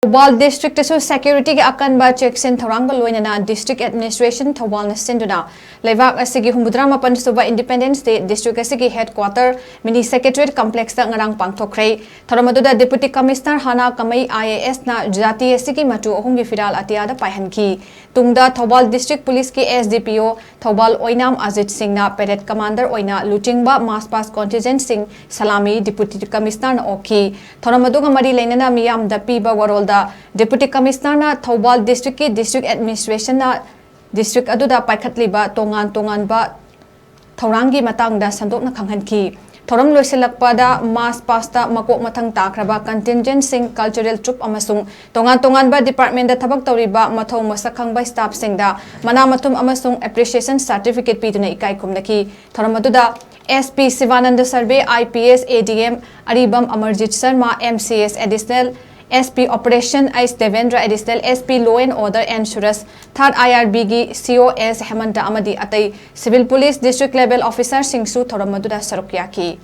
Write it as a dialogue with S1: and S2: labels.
S1: Thoubal district tasu security ke AKANBA CHEKSIN THOURANG LOINANA district administration Thoubal na Sinduna LEIBAK ASIGI humudra Suba Independence Day district ASIGI headquarter mini secretariat complex ta Ngarng Pangthokkhre Thoramaduda deputy commissioner Hana Kamai IAS na Jati ASIGI matu ohum gi firal atiada paihanki tungda Thoubal district police ki SDPO Thoubal Oinam Ajit Singh na parade commander oina luchingba mass pass contingent Singh Salami deputy commissioner na oki Thoramaduga mari leinana miyam da piba warol Deputy Commissioner na Thoubal District ki District Administration na District aduda paikhatliba tongan ba Thourangi matang da sandok na khanghanki Thoram loisilakpa da mass pasta makok mathang takraba contingent sing cultural troop amasung tongan ba department da thabak tawriba mathau masakhang ba staff sing da manamathum amasung appreciation certificate piduna ikai kumnaki Thoram aduda SP Sivananda Survey IPS ADM Aribam Amarjit Sharma MCS additional SP Operation Ice Devendra Additional SP Law and Order and Suras 3rd IRB gi COS Hemanta Amadi Atai Civil Police District Level Officer Singsu Thoramaduda Sarukyaki